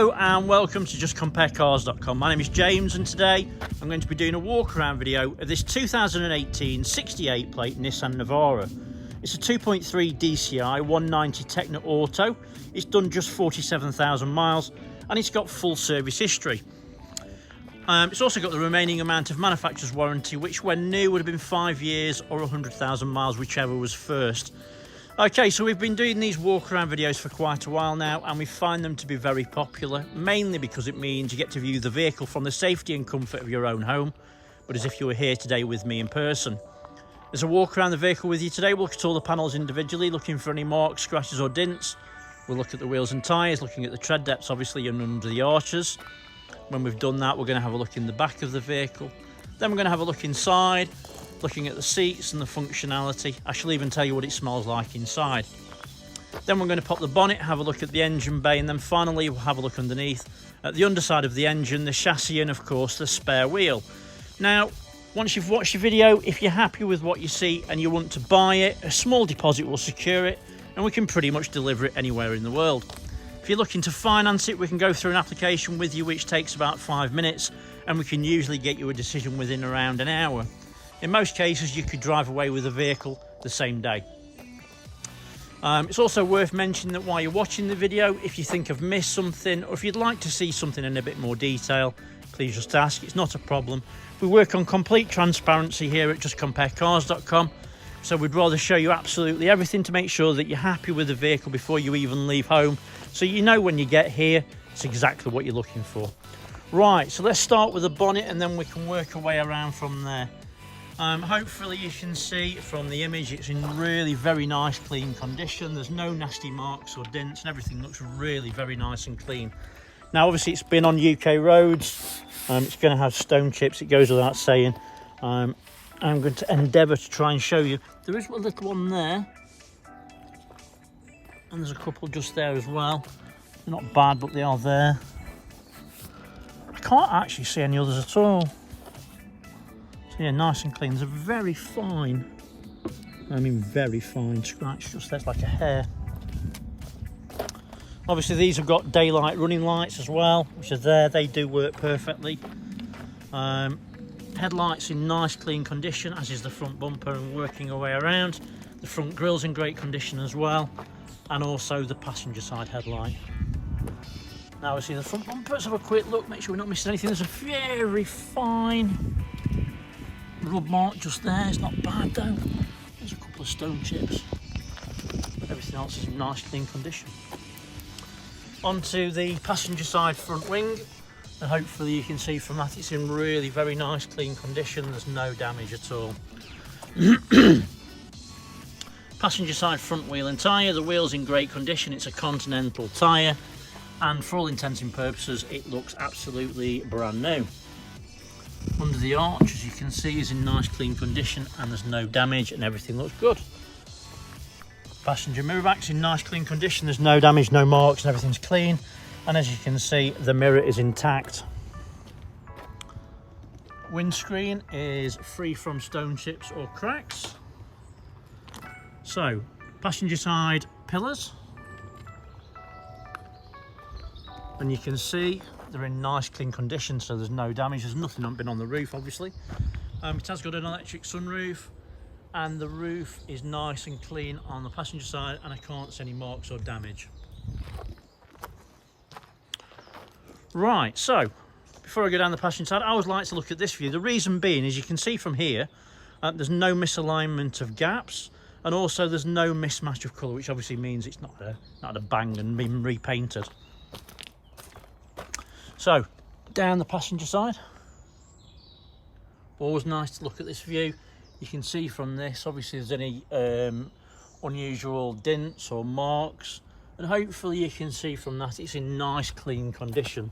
Hello and welcome to justcomparecars.com. My name is James and today I'm going to be doing a walk around video of this 2018 68 plate Nissan Navara. It's a 2.3 DCI 190 Tekna Auto. It's done just 47,000 miles and it's got full service history. It's also got the remaining amount of manufacturer's warranty, which when new would have been 5 years or 100,000 miles, whichever was first. Okay, so we've been doing these walk around videos for quite a while now and we find them to be very popular, mainly because it means you get to view the vehicle from the safety and comfort of your own home, but as if you were here today with me in person. As I walk around the vehicle with you today, we'll look at all the panels individually, looking for any marks, scratches or dints. We'll look at the wheels and tyres, looking at the tread depths obviously and under the arches. When we've done that, we're going to have a look in the back of the vehicle. Then we're going to have a look inside, looking at the seats and the functionality. I shall even tell you what it smells like inside. Then we're going to pop the bonnet, have a look at the engine bay, and then finally we'll have a look underneath at the underside of the engine, the chassis, and of course the spare wheel. Now, once you've watched your video, if you're happy with what you see and you want to buy it, a small deposit will secure it and we can pretty much deliver it anywhere in the world. If you're looking to finance it, we can go through an application with you which takes about 5 minutes and we can usually get you a decision within around an hour. In most cases, you could drive away with a vehicle the same day. It's also worth mentioning that while you're watching the video, if you think I've missed something or if you'd like to see something in a bit more detail, please just ask. It's not a problem. We work on complete transparency here at justcomparecars.com, so we'd rather show you absolutely everything to make sure that you're happy with the vehicle before you even leave home, so you know when you get here it's exactly what you're looking for. Right, so let's start with the bonnet and then we can work our way around from there. Hopefully you can see from the image it's in really very nice clean condition. There's no nasty marks or dents and everything looks really very nice and clean. Now obviously it's been on UK roads, it's going to have stone chips, it goes without saying. I'm going to endeavour to try and show you. There is a little one there and there's a couple just there as well. They're not bad but they are there. I can't actually see any others at all. Yeah, nice and clean. There's a very fine, very fine scratch just there, it's like a hair. Obviously these have got daylight running lights as well, which are there, they do work perfectly. Headlights in nice clean condition, as is the front bumper, and working our way around. The front grille's in great condition as well, and also the passenger side headlight. Now we see the front bumper, let's have a quick look, make sure we're not missing anything. There's a very fine rub mark just there, it's not bad though. There's a couple of stone chips, but everything else is in nice clean condition. Onto the passenger side front wing, and hopefully you can see from that it's in really very nice clean condition, there's no damage at all. Passenger side front wheel and tyre, the wheel's in great condition, it's a Continental tyre, and for all intents and purposes it looks absolutely brand new. Under the arch, as you can see, is in nice clean condition and there's no damage and everything looks good. Passenger mirror back's in nice clean condition, there's no damage, no marks, and everything's clean. And as you can see, the mirror is intact. Windscreen is free from stone chips or cracks. So, passenger side pillars. And you can see they're in nice clean condition, so there's no damage. There's nothing been on the roof obviously. It has got an electric sunroof and the roof is nice and clean on the passenger side and I can't see any marks or damage. Right, so before I go down the passenger side, I always like to look at this view. The reason being is you can see from here there's no misalignment of gaps and also there's no mismatch of colour, which obviously means it's not a bang and been repainted. So, down the passenger side, always nice to look at this view. You can see from this, obviously there's any unusual dints or marks, and hopefully you can see from that it's in nice clean condition.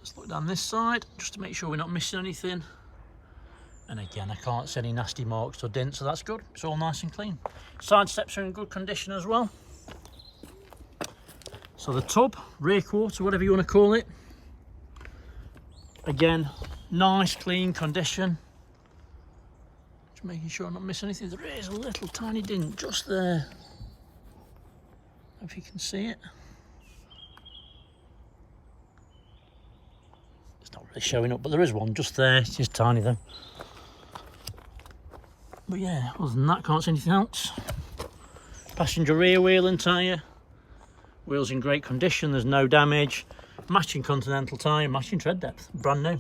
Let's look down this side, just to make sure we're not missing anything. And again, I can't see any nasty marks or dints, so that's good. It's all nice and clean. Side steps are in good condition as well. So the tub, rear quarter, whatever you want to call it, again, nice clean condition. Just making sure I'm not missing anything. There is a little tiny dint just there. if you can see it. It's not really showing up, but there is one just there. It's just tiny though. But yeah, other than that, can't see anything else. Passenger rear wheel and tyre. Wheels in great condition, there's no damage. Matching Continental tyre, matching tread depth, brand new.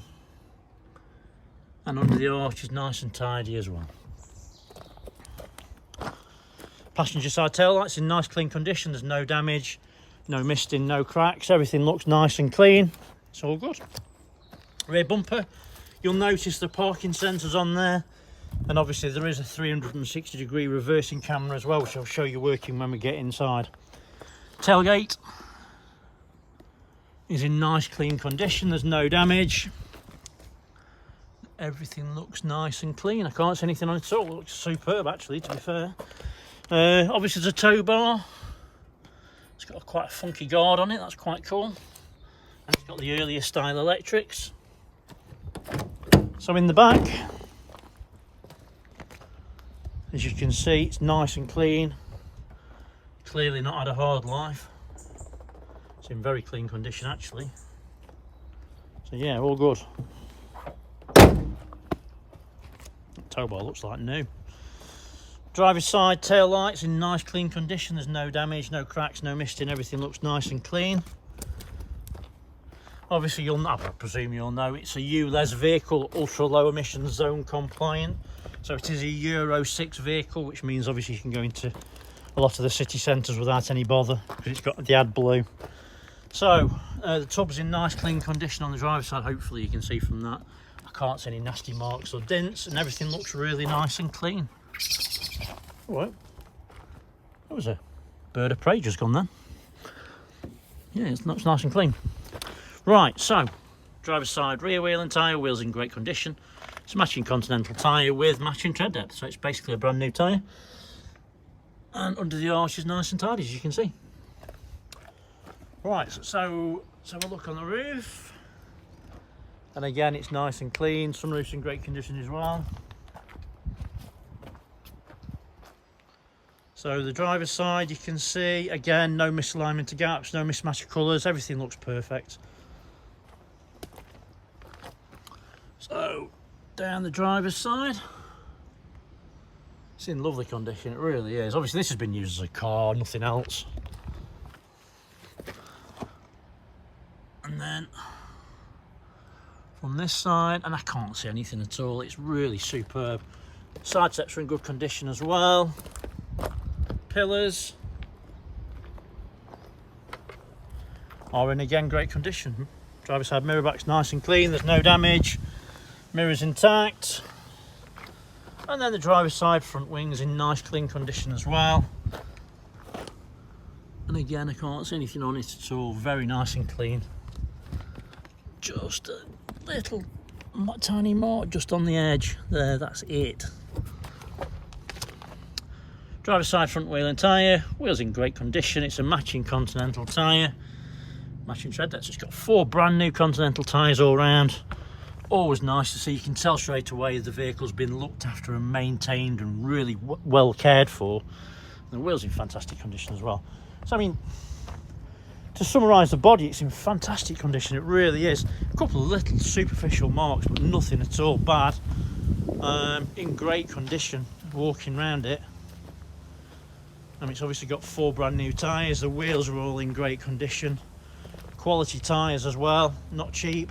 And under the arch is nice and tidy as well. Passenger side tail lights in nice clean condition, there's no damage, no misting, no cracks, everything looks nice and clean. It's all good. Rear bumper, you'll notice the parking sensors on there, and obviously there is a 360-degree reversing camera as well, which I'll show you working when we get inside. Tailgate is in nice clean condition, there's no damage. Everything looks nice and clean. I can't see anything on it at all. It looks superb actually, to be fair. Obviously there's a tow bar. It's got quite a funky guard on it, that's quite cool. And it's got the earlier style electrics. So in the back, as you can see, it's nice and clean. Clearly not had a hard life. It's in very clean condition actually. So yeah, all good. Tow bar looks like new. Driver's side tail lights in nice clean condition, there's no damage, no cracks, no misting, everything looks nice and clean. Obviously I presume you'll know it's a ULEZ vehicle, ultra low emission zone compliant. So it is a Euro 6 vehicle, which means obviously you can go into a lot of the city centres without any bother, because it's got the AdBlue. So the tub's in nice clean condition on the driver's side, hopefully you can see from that. I can't see any nasty marks or dents, and everything looks really nice and clean. What? That was a bird of prey just gone then. Yeah, it looks nice and clean. Right, so driver's side rear wheel and tyre, wheels in great condition. It's a matching Continental tyre with matching tread depth, so it's basically a brand new tyre. And under the arch is nice and tidy, as you can see. Right, so let's have a look on the roof. And again, it's nice and clean. Sunroof's in great condition as well. So the driver's side, you can see, again, no misalignment of gaps, no mismatch of colours, everything looks perfect. So, down the driver's side. It's in lovely condition, it really is. Obviously this has been used as a car, nothing else. And then from this side, and I can't see anything at all, it's really superb. Side steps are in good condition as well. Pillars are in again great condition. Driver's side mirror back's nice and clean, there's no damage. Mirrors intact. And then the driver's side front wings in nice clean condition as well. And again, I can't see anything on it at all, very nice and clean. Just a little tiny mark just on the edge there, that's it. Driver's side front wheel and tyre, wheels in great condition, it's a matching Continental tyre, matching tread depth. It's got 4 brand new Continental tyres all round. Always nice to see, you can tell straight away the vehicle's been looked after and maintained and really well cared for. And the wheel's in fantastic condition as well. So I mean, to summarise the body, it's in fantastic condition, it really is. A couple of little superficial marks, but nothing at all bad. In great condition, walking around it. I mean, it's obviously got 4 brand new tyres, the wheels are all in great condition. Quality tyres as well, not cheap.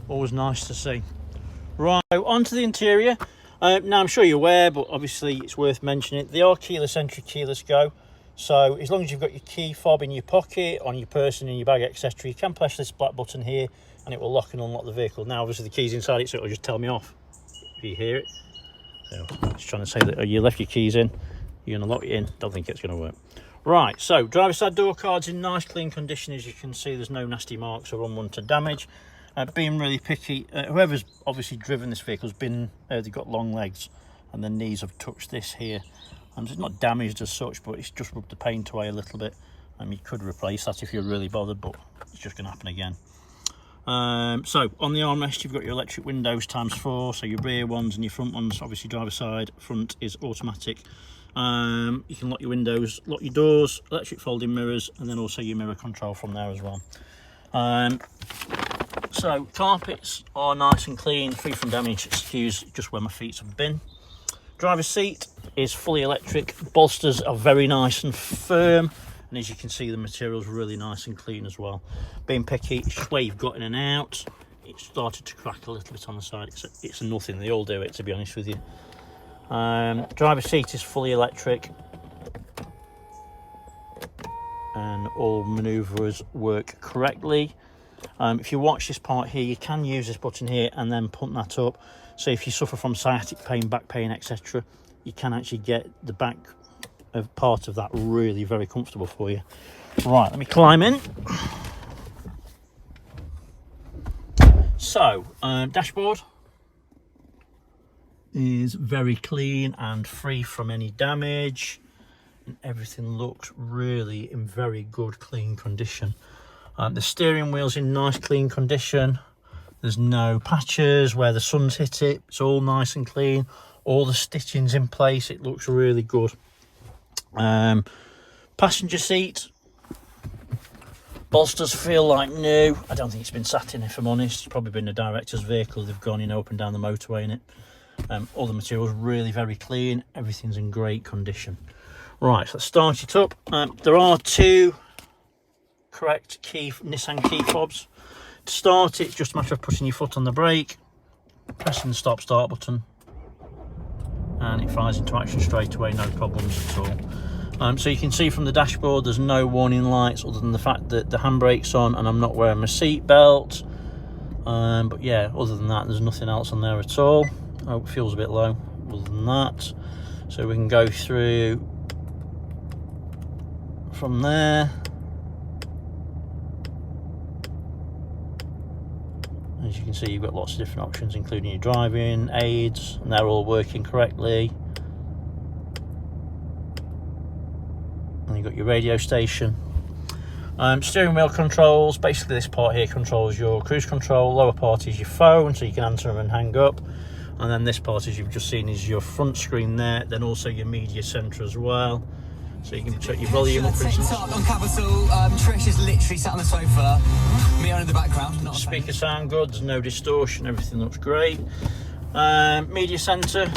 Always nice to see. Right, so onto the interior. Now I'm sure you're aware, but obviously it's worth mentioning, they are keyless entry, keyless go. So as long as you've got your key fob in your pocket, on your person, in your bag, etc., you can press this black button here and it will lock and unlock the vehicle. Now obviously the key's inside it, so it'll just tell me off if you hear it. So it's trying to say that you left your keys in, you're going to lock it in. Don't think it's going to work. Right, so driver's side door cards in nice clean condition, as you can see. There's no nasty marks or unwanted damage. Being really picky, whoever's obviously driven this vehicle has been, they've got long legs and their knees have touched this here. And it's not damaged as such, but it's just rubbed the paint away a little bit. You could replace that if you're really bothered, but it's just going to happen again. So on the armrest, you've got your electric windows ×4, so your rear ones and your front ones. Obviously driver's side front is automatic, You can lock your windows, lock your doors, electric folding mirrors, and then also your mirror control from there as well. So carpets are nice and clean, free from damage. Excuse just where my feet have been. Driver's seat is fully electric. Bolsters are very nice and firm, and as you can see, the material's really nice and clean as well. Being picky, it's just where you've got in and out. It started to crack a little bit on the side. It's nothing, they all do it, to be honest with you. Driver's seat is fully electric, and all manoeuvrers work correctly. If you watch this part here, you can use this button here and then pump that up. So if you suffer from sciatic pain, back pain, etc., you can actually get the back of part of that really very comfortable for you. Right, let me climb in. So, dashboard is very clean and free from any damage, and everything looks really in very good, clean condition. The steering wheel's in nice, clean condition. There's no patches where the sun's hit it. It's all nice and clean. All the stitching's in place. It looks really good. Passenger seat. Bolsters feel like new. I don't think it's been sat in, if I'm honest. It's probably been a director's vehicle. They've gone in up and down the motorway in it. All the material's really very clean. Everything's in great condition. Right, so let's start it up. There are two correct Nissan key fobs. To start it, it's just a matter of putting your foot on the brake, pressing the stop-start button, and it fires into action straight away, no problems at all. So you can see from the dashboard there's no warning lights other than the fact that the handbrake's on and I'm not wearing my seat belt. But yeah, other than that, there's nothing else on there at all. Oh, it feels a bit low other than that. So we can go through from there. As you can see, you've got lots of different options, including your driving aids, and they're all working correctly. And you've got your radio station. Steering wheel controls, basically this part here controls your cruise control, lower part is your phone, so you can answer them and hang up. And then this part, as you've just seen, is your front screen there, then also your media centre as well. So you can check your volume up, for instance. On Capital, Trish is literally sat on the sofa. Me on in the background. Not Speakers sound good. There's no distortion. Everything looks great. Media centre,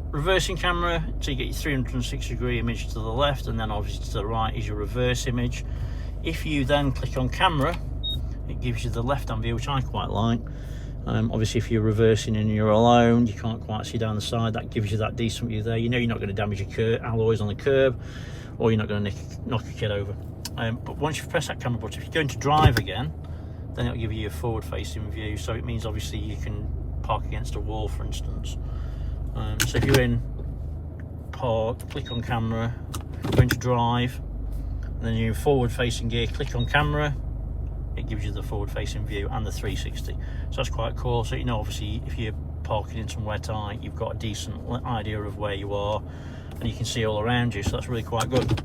reversing camera. So you get your 360-degree image to the left, and then obviously to the right is your reverse image. If you then click on camera, it gives you the left-hand view, which I quite like. Obviously, if you're reversing and you're alone, you can't quite see down the side. That gives you that decent view there. You know you're not going to damage your alloys on the curb, or you're not going to knock a kid over. But once you've pressed that camera button, if you're going to drive again, then it'll give you a forward-facing view. So it means obviously you can park against a wall, for instance. So if you're in park, click on camera, going to drive, and then you're in forward-facing gear, click on camera. It gives you the forward-facing view and the 360. So that's quite cool. So you know, obviously, if you're parking in somewhere tight, you've got a decent idea of where you are, and you can see all around you. So that's really quite good.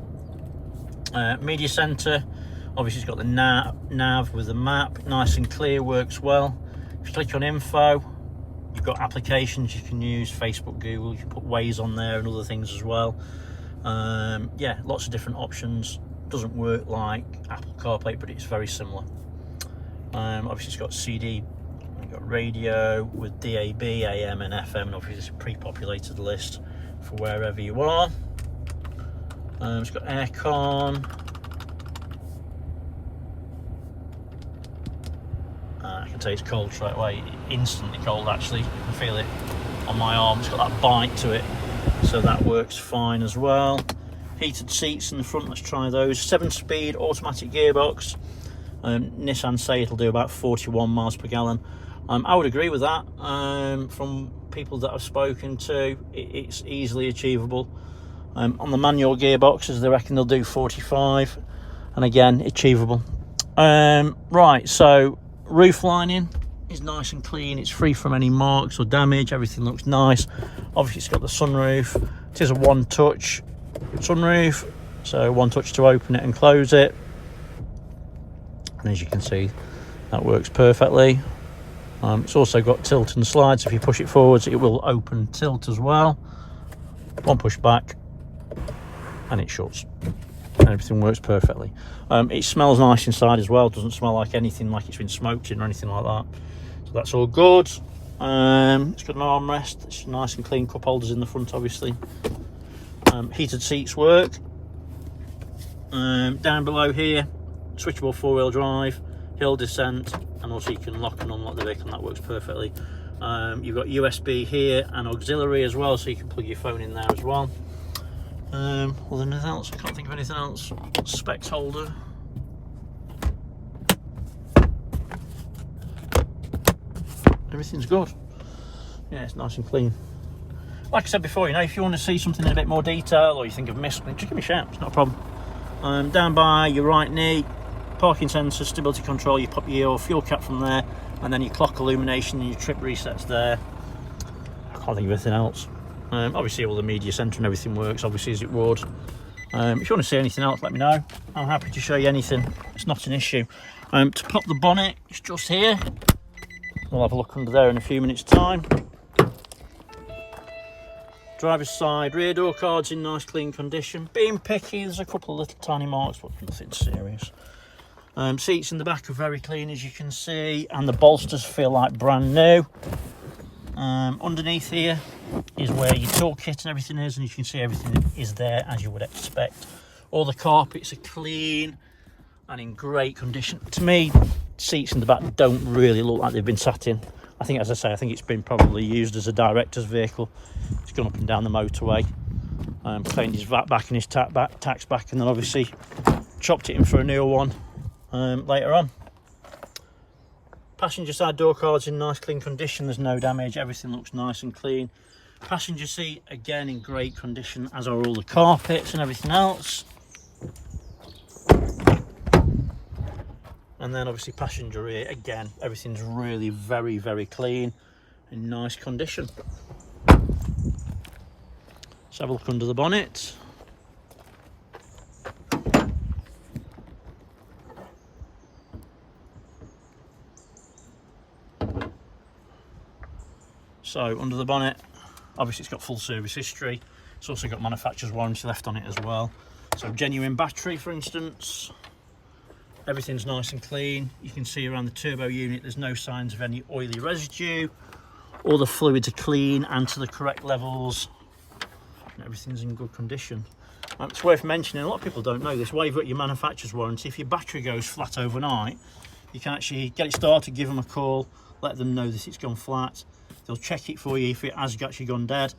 Media centre, obviously, it's got the nav with the map, nice and clear, works well. If you click on info, you've got applications you can use, Facebook, Google. You can put Waze on there and other things as well. Yeah, lots of different options. Doesn't work like Apple CarPlay, but it's very similar. Obviously it's got CD, you've got radio with DAB, AM and FM, and obviously it's a pre-populated list for wherever you are. It's got aircon. I can tell it's cold straight away, instantly cold actually. I can feel it on my arm, it's got that bite to it, so that works fine as well. Heated seats in the front, let's try those. 7-speed automatic gearbox. Nissan say it'll do about 41 miles per gallon. I would agree with that. From people that I've spoken to, it's easily achievable. On the manual gearboxes, they reckon they'll do 45, and again, achievable. Right, so roof lining is nice and clean. It's free from any marks or damage. Everything looks nice. Obviously, it's got the sunroof. It is a one-touch sunroof, so one touch to open it and close it, and as you can see, that works perfectly. It's also got tilt and slide, so if you push it forwards, it will open tilt as well. One push back, and it shuts. And everything works perfectly. It smells nice inside as well. Doesn't smell like anything like it's been smoked in or anything like that. So that's all good. It's got an armrest. It's nice and clean. Cup holders in the front, obviously. Heated seats work. Down below here, switchable 4-wheel drive, hill descent, and also you can lock and unlock the vehicle, and that works perfectly. You've got USB here and auxiliary as well, so you can plug your phone in there as well. Other than anything else, I can't think of anything else. Specs holder. Everything's good. Yeah, it's nice and clean. Like I said before, you know, if you want to see something in a bit more detail, or you think I've missed something, just give me a shout. It's not a problem. Down by your right knee, parking sensor, stability control. You pop your fuel cap from there, and then your clock illumination and your trip resets there. I can't think of anything else. Obviously all the media centre and everything works, obviously, as it would. If you want to see anything else, let me know. I'm happy to show you anything. It's not an issue. To pop the bonnet, it's just here. We'll have a look under there in a few minutes' time. Driver's side rear door cards in nice clean condition. Being picky, there's a couple of little tiny marks, but nothing serious. Seats in the back are very clean, as you can see, and the bolsters feel like brand new. Underneath here is where your toolkit and everything is, and you can see everything is there as you would expect. All the carpets are clean and in great condition. To me, seats in the back don't really look like they've been sat in. I think, as I say, I think it's been probably used as a director's vehicle. He's gone up and down the motorway, claimed his VAT back and his tax back, and then obviously chopped it in for a newer one later on. Passenger side door cards in nice clean condition. There's no damage. Everything looks nice and clean. Passenger seat, again, in great condition, as are all the carpets and everything else. And then obviously passenger rear, again, everything's really very, very clean, in nice condition. Let's have a look under the bonnet. So under the bonnet, obviously it's got full service history. It's also got manufacturer's warranty left on it as well. So genuine battery, for instance. Everything's nice and clean. You can see around the turbo unit there's no signs of any oily residue. All the fluids are clean and to the correct levels. And everything's in good condition. It's worth mentioning, a lot of people don't know this, while you've got your manufacturer's warranty, if your battery goes flat overnight, you can actually get it started, give them a call, let them know that it's gone flat. They'll check it for you. If it has actually gone dead,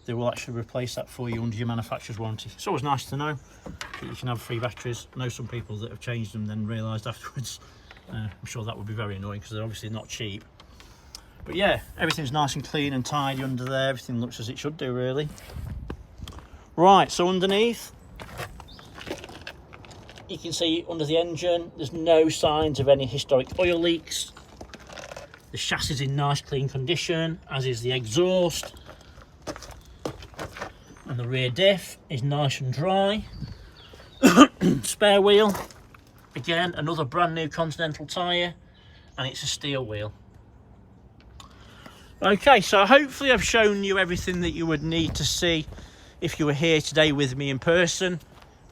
they will actually replace that for you under your manufacturer's warranty. It's always nice to know that you can have free batteries. I know some people that have changed them then realised afterwards. I'm sure that would be very annoying because they're obviously not cheap. But yeah, everything's nice and clean and tidy under there. Everything looks as it should do, really. Right, so underneath, you can see under the engine, there's no signs of any historic oil leaks. The chassis is in nice clean condition, as is the exhaust. And the rear diff is nice and dry. Spare wheel, again, another brand new Continental tyre, and it's a steel wheel. Okay, so hopefully I've shown you everything that you would need to see if you were here today with me in person.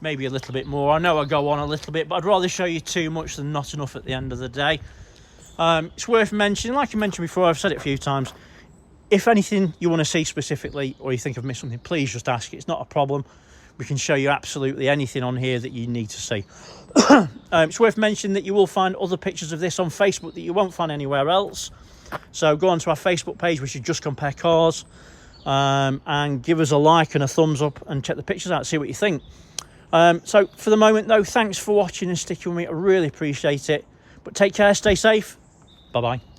Maybe a little bit more. I know I go on a little bit, but I'd rather show you too much than not enough at the end of the day. It's worth mentioning, like I mentioned before, I've said it a few times, if anything you want to see specifically or you think I've missed something, please just ask. It's not a problem. We can show you absolutely anything on here that you need to see. It's worth mentioning that you will find other pictures of this on Facebook that you won't find anywhere else. So go on to our Facebook page, which is Just Compare Cars, and give us a like and a thumbs up and check the pictures out, see what you think. So for the moment though, thanks for watching and sticking with me. I really appreciate it. But take care, stay safe. Bye-bye.